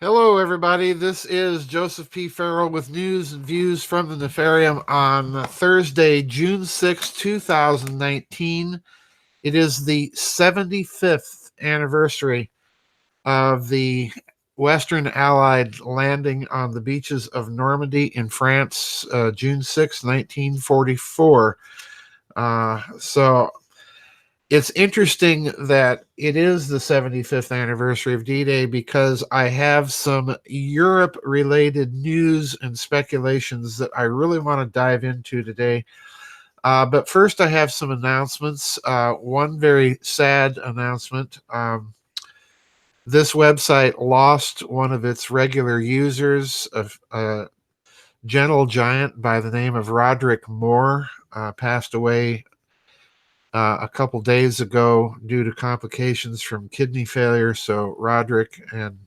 Hello, everybody. This is Joseph P. Farrell with news and views from the Nefarium on Thursday, June 6, 2019. It is the 75th anniversary of the Western Allied landing on the beaches of Normandy in France, June 6, 1944. So it's interesting that it is the 75th anniversary of D-Day because I have some Europe-related news and speculations that I really want to dive into today. But first, I have some announcements. One very sad announcement. This website lost one of its regular users, a gentle giant by the name of Roderick Moore, passed away a couple days ago due to complications from kidney failure. So Roderick and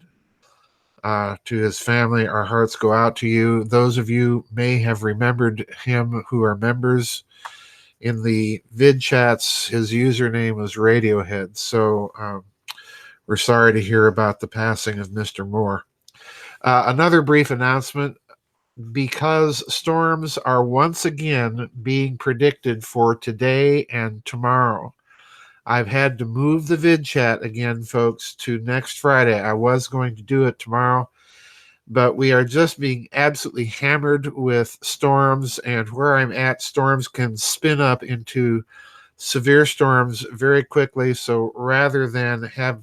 to his family, our hearts go out to you. Those of you may have remembered him who are members in the vid chats. His username was Radiohead. So we're sorry to hear about the passing of Mr. Moore. Another brief announcement. Because storms are once again being predicted for today and tomorrow, I've had to move the vid chat again, folks, to next Friday. I was going to do it tomorrow, but we are just being absolutely hammered with storms, and where I'm at, storms can spin up into severe storms very quickly. So rather than have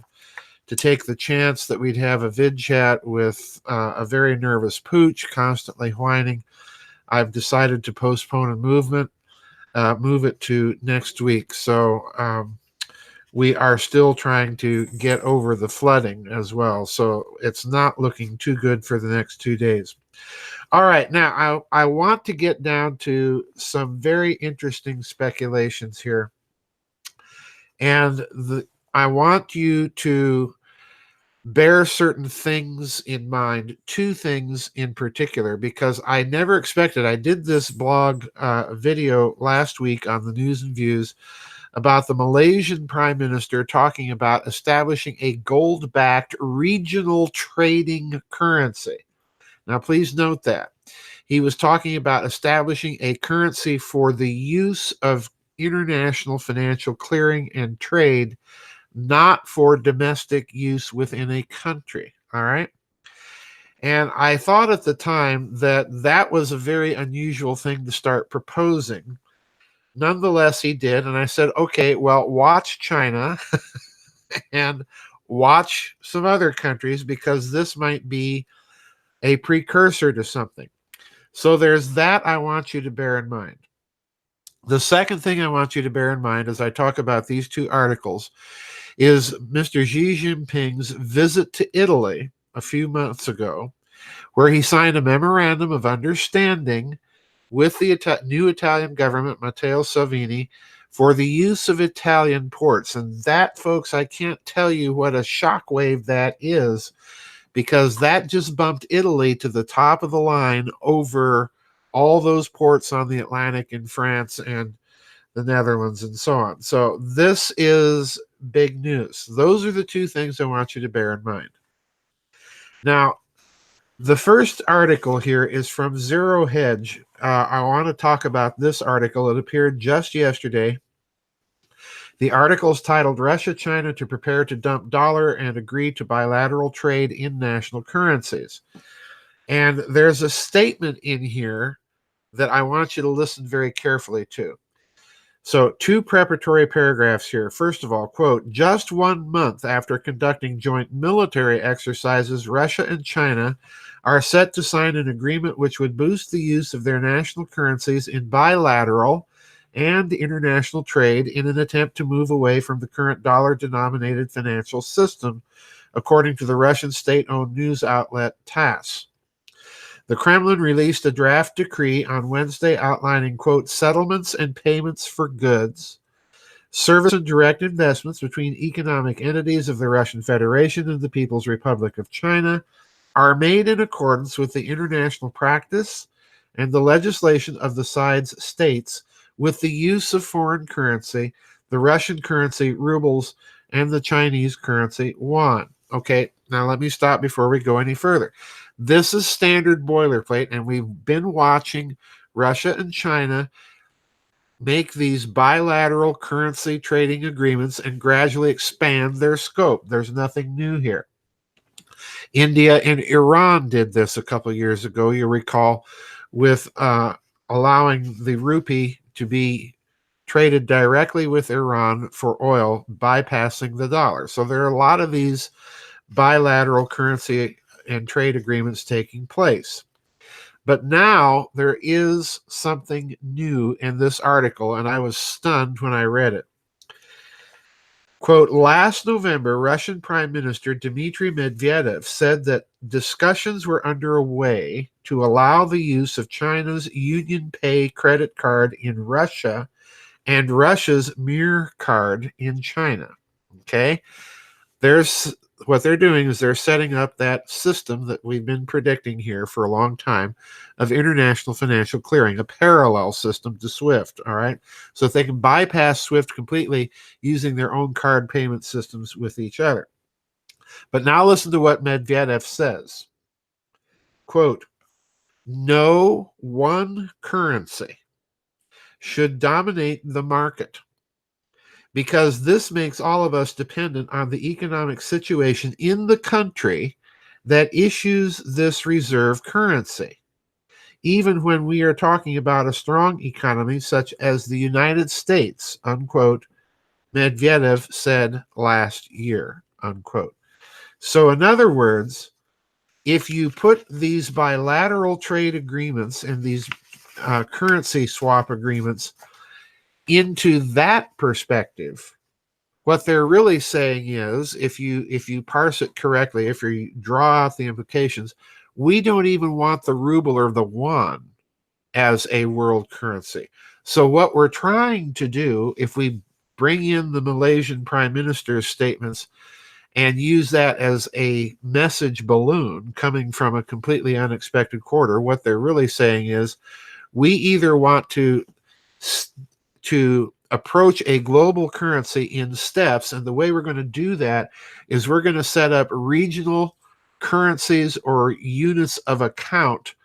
to take the chance that we'd have a vid chat with a very nervous pooch constantly whining, I've decided to postpone a move it to next week. So we are still trying to get over the flooding as well. So it's not looking too good for the next 2 days. All right, now I want to get down to some very interesting speculations here. And I want you to bear certain things in mind, two things in particular, because I never expected. I did this blog video last week on the news and views about the Malaysian Prime Minister talking about establishing a gold-backed regional trading currency. Now, please note that. He was talking about establishing a currency for the use of international financial clearing and trade, not for domestic use within a country. All right. And I thought at the time that that was a very unusual thing to start proposing. Nonetheless, he did. And I said, okay, well, watch China and watch some other countries because this might be a precursor to something. So there's that I want you to bear in mind. The second thing I want you to bear in mind as I talk about these two articles is Mr. Xi Jinping's visit to Italy a few months ago, where he signed a memorandum of understanding with the new Italian government, Matteo Salvini, for the use of Italian ports. And that, folks, I can't tell you what a shockwave that is, because that just bumped Italy to the top of the line over all those ports on the Atlantic in France and the Netherlands and so on. So this is big news. Those are the two things I want you to bear in mind. Now, the first article here is from Zero Hedge. I want to talk about this article. It appeared just yesterday. The article is titled Russia, China to prepare to dump dollar and agree to bilateral trade in national currencies. And there's a statement in here that I want you to listen very carefully to. So, two preparatory paragraphs here. First of all, quote, just 1 month after conducting joint military exercises, Russia and China are set to sign an agreement which would boost the use of their national currencies in bilateral and international trade in an attempt to move away from the current dollar-denominated financial system, according to the Russian state-owned news outlet TASS. The Kremlin released a draft decree on Wednesday outlining, quote, settlements and payments for goods, service and direct investments between economic entities of the Russian Federation and the People's Republic of China are made in accordance with the international practice and the legislation of the sides states with the use of foreign currency, the Russian currency rubles, and the Chinese currency yuan. Okay, Now, let me stop before we go any further. This is standard boilerplate, and we've been watching Russia and China make these bilateral currency trading agreements and gradually expand their scope. There's nothing new here. India and Iran did this a couple of years ago, you recall, with allowing the rupee to be traded directly with Iran for oil, bypassing the dollar. So there are a lot of these bilateral currency and trade agreements taking place. But now there is something new in this article, and I was stunned when I read it. Quote, last November, Russian Prime Minister Dmitry Medvedev said that discussions were underway to allow the use of China's UnionPay credit card in Russia and Russia's Mir card in China. Okay? What they're doing is they're setting up that system that we've been predicting here for a long time of international financial clearing, a parallel system to SWIFT, all right? So that they can bypass SWIFT completely using their own card payment systems with each other. But now listen to what Medvedev says. Quote, no one currency should dominate the market, because this makes all of us dependent on the economic situation in the country that issues this reserve currency. Even when we are talking about a strong economy such as the United States, unquote, Medvedev said last year, unquote. So in other words, if you put these bilateral trade agreements and these currency swap agreements into that perspective, what they're really saying is, if you parse it correctly, if you draw out the implications, we don't even want the ruble or the yuan as a world currency. So what we're trying to do, if we bring in the Malaysian Prime Minister's statements and use that as a message balloon coming from a completely unexpected quarter, what they're really saying is, we either want to approach a global currency in steps, and the way we're going to do that is we're going to set up regional currencies or units of account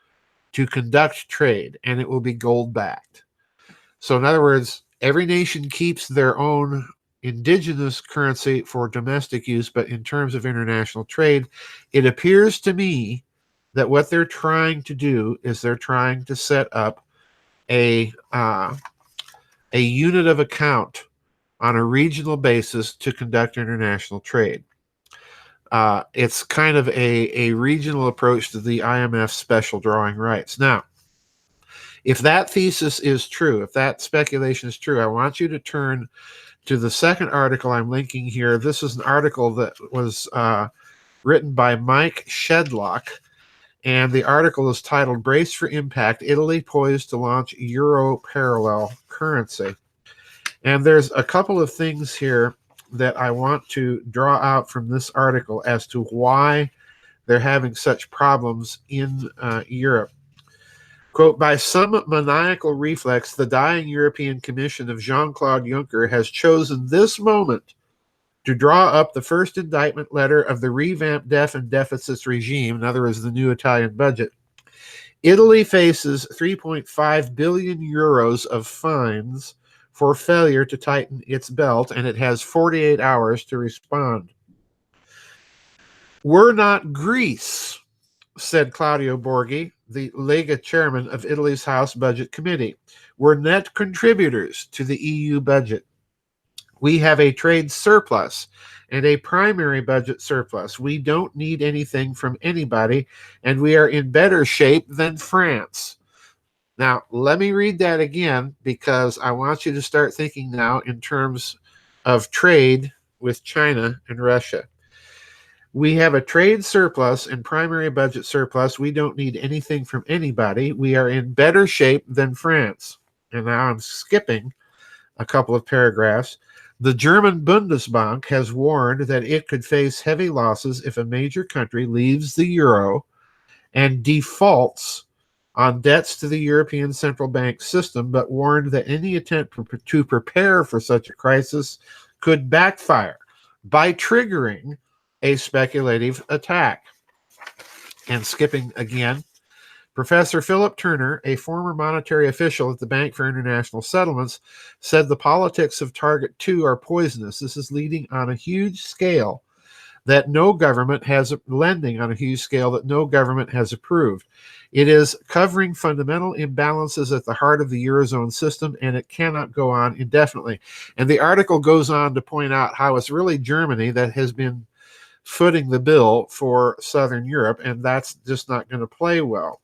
to conduct trade, and it will be gold backed. So in other words, every nation keeps their own indigenous currency for domestic use, but in terms of international trade, it appears to me that what they're trying to do is they're trying to set up a unit of account on a regional basis to conduct international trade. It's kind of a regional approach to the IMF special drawing rights. Now, if that thesis is true, if that speculation is true, I want you to turn to the second article I'm linking here. This is an article that was written by Mike Shedlock, and the article is titled Brace for Impact, Italy Poised to Launch Euro Parallel Currency. And there's a couple of things here that I want to draw out from this article as to why they're having such problems in Europe. Quote, by some maniacal reflex, the dying European Commission of Jean-Claude Juncker has chosen this moment to draw up the first indictment letter of the revamped debt and deficits regime, in other words, the new Italian budget. Italy faces 3.5 billion euros of fines for failure to tighten its belt, and it has 48 hours to respond. We're not Greece, said Claudio Borghi, the Lega chairman of Italy's House Budget Committee. We're net contributors to the EU budget. We have a trade surplus and a primary budget surplus. We don't need anything from anybody, and we are in better shape than France. Now, let me read that again, because I want you to start thinking now in terms of trade with China and Russia. We have a trade surplus and primary budget surplus. We don't need anything from anybody. We are in better shape than France. And now I'm skipping a couple of paragraphs. The German Bundesbank has warned that it could face heavy losses if a major country leaves the euro and defaults on debts to the European Central Bank system, but warned that any attempt to prepare for such a crisis could backfire by triggering a speculative attack. And skipping again, Professor Philip Turner, a former monetary official at the Bank for International Settlements, said the politics of Target 2 are poisonous. This is leading on a huge scale that no government has, lending on a huge scale that no government has approved. It is covering fundamental imbalances at the heart of the Eurozone system, and it cannot go on indefinitely. And the article goes on to point out how it's really Germany that has been footing the bill for Southern Europe, and that's just not going to play well.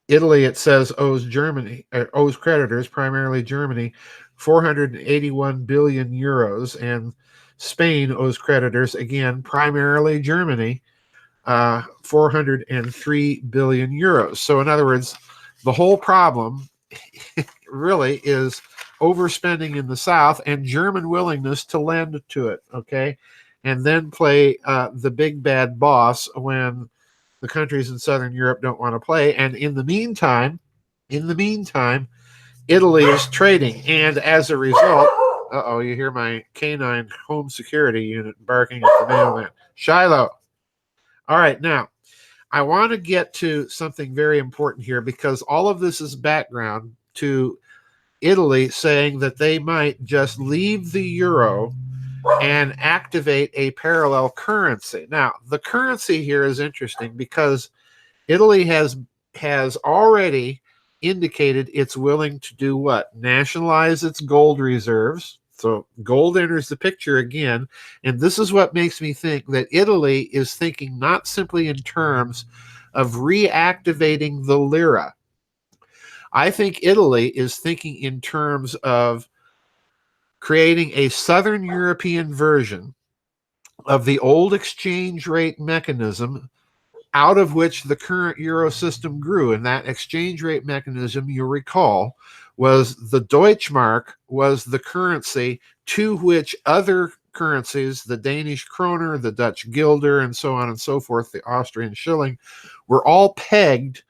Italy, it says, owes creditors, primarily Germany, 481 billion euros, and Spain owes creditors, again, primarily Germany, 403 billion euros. So, in other words, the whole problem really is overspending in the South and German willingness to lend to it, okay? And then play the big bad boss when the countries in Southern Europe don't want to play. And in the meantime, Italy is trading. And as a result, you hear my canine home security unit barking at the mailman. Shiloh. All right, now, I want to get to something very important here because all of this is background to Italy saying that they might just leave the euro and activate a parallel currency. Now, the currency here is interesting because Italy has already indicated it's willing to do what? Nationalize its gold reserves. So gold enters the picture again. And this is what makes me think that Italy is thinking not simply in terms of reactivating the lira. I think Italy is thinking in terms of creating a Southern European version of the old exchange rate mechanism out of which the current euro system grew. And that exchange rate mechanism, you'll recall, was the Deutschmark was the currency to which other currencies, the Danish kroner, the Dutch guilder, and so on and so forth, the Austrian shilling, were all pegged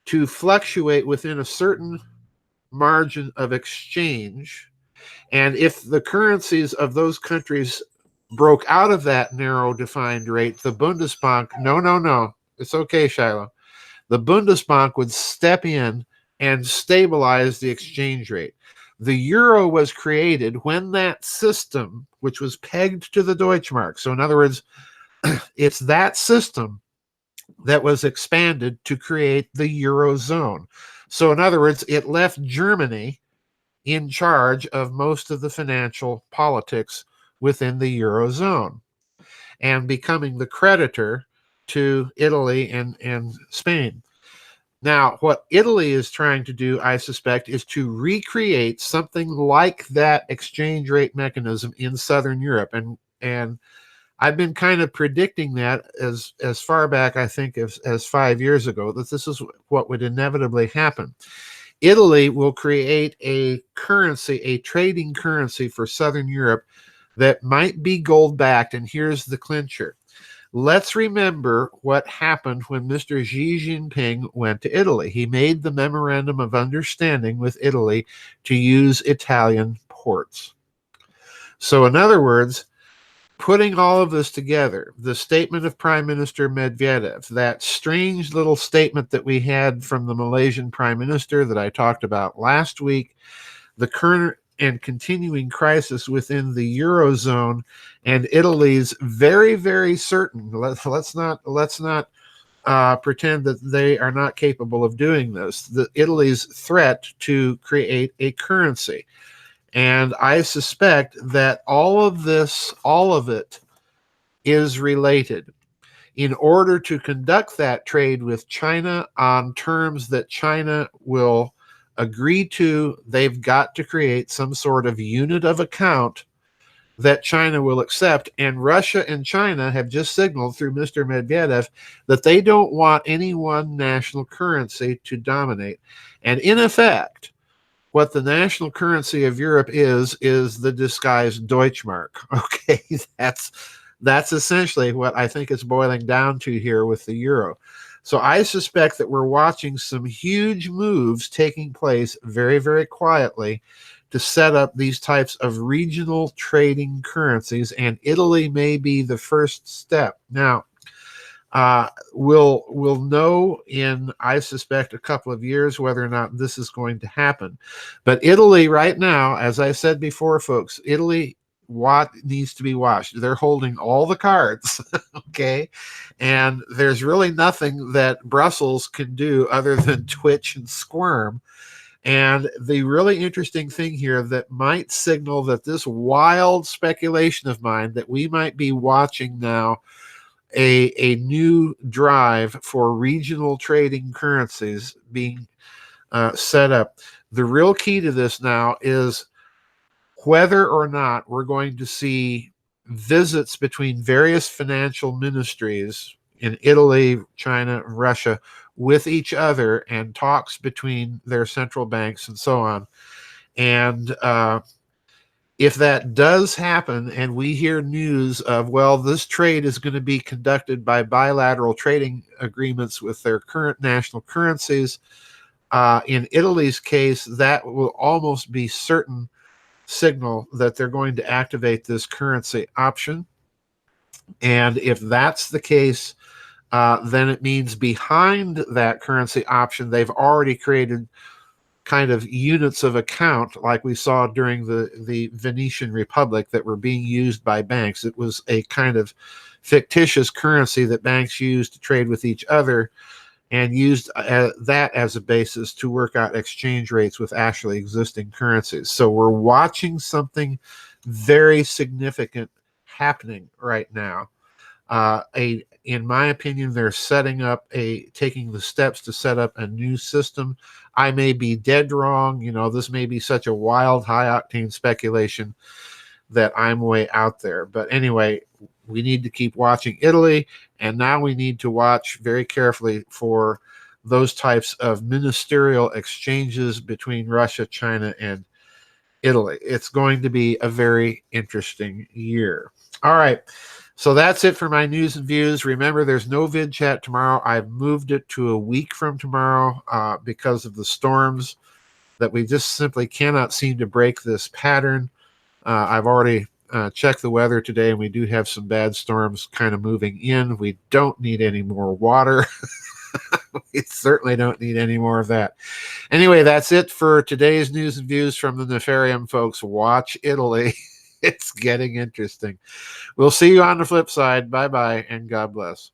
to fluctuate within a certain margin of exchange. And if the currencies of those countries broke out of that narrow defined rate, the Bundesbank, no, it's okay, Shiloh. The Bundesbank would step in and stabilize the exchange rate. The euro was created when that system, which was pegged to the Deutschmark, so in other words, it's that system that was expanded to create the eurozone. So in other words, it left Germany in charge of most of the financial politics within the eurozone and becoming the creditor to Italy and Spain. Now, what Italy is trying to do, I suspect, is to recreate something like that exchange rate mechanism in Southern Europe. And I've been kind of predicting that as far back, I think, as 5 years ago, that this is what would inevitably happen. Italy will create a currency, a trading currency for Southern Europe that might be gold-backed, and here's the clincher. Let's remember what happened when Mr. Xi Jinping went to Italy. He made the memorandum of understanding with Italy to use Italian ports. So in other words, putting all of this together, the statement of Prime Minister Medvedev, that strange little statement that we had from the Malaysian Prime Minister that I talked about last week, the current and continuing crisis within the Eurozone, and Italy's very, very certain, let's not pretend that they are not capable of doing this, Italy's threat to create a currency. And I suspect that all of it is related. In order to conduct that trade with China on terms that China will agree to, they've got to create some sort of unit of account that China will accept. And Russia and China have just signaled through Mr. Medvedev that they don't want any one national currency to dominate. And in effect, what the national currency of Europe is the disguised Deutschmark. Okay, that's essentially what I think it's boiling down to here with the euro. So I suspect that we're watching some huge moves taking place very, very quietly to set up these types of regional trading currencies, and Italy may be the first step. Now, we'll know in, I suspect, a couple of years whether or not this is going to happen. But Italy right now, as I said before, folks, Italy what needs to be watched. They're holding all the cards, okay? And there's really nothing that Brussels can do other than twitch and squirm. And the really interesting thing here that might signal that this wild speculation of mine that we might be watching now a new drive for regional trading currencies being set up. The real key to this now is whether or not we're going to see visits between various financial ministries in Italy, China, Russia with each other, and talks between their central banks and so on. And if that does happen and we hear news of, well, this trade is going to be conducted by bilateral trading agreements with their current national currencies, in Italy's case, that will almost be certain signal that they're going to activate this currency option. And if that's the case, then it means behind that currency option, they've already created kind of units of account like we saw during the Venetian Republic that were being used by banks. It was a kind of fictitious currency that banks used to trade with each other and used that as a basis to work out exchange rates with actually existing currencies. So we're watching something very significant happening right now. In my opinion, they're taking the steps to set up a new system. I may be dead wrong. This may be such a wild, high octane speculation that I'm way out there. But anyway, we need to keep watching Italy, and now we need to watch very carefully for those types of ministerial exchanges between Russia, China, and Italy. It's going to be a very interesting year. All right. So that's it for my news and views. Remember, there's no vid chat tomorrow. I've moved it to a week from tomorrow because of the storms that we just simply cannot seem to break this pattern. I've already checked the weather today, and we do have some bad storms kind of moving in. We don't need any more water. We certainly don't need any more of that. Anyway, that's it for today's news and views from the Nefarium, folks. Watch Italy. It's getting interesting. We'll see you on the flip side. Bye-bye, and God bless.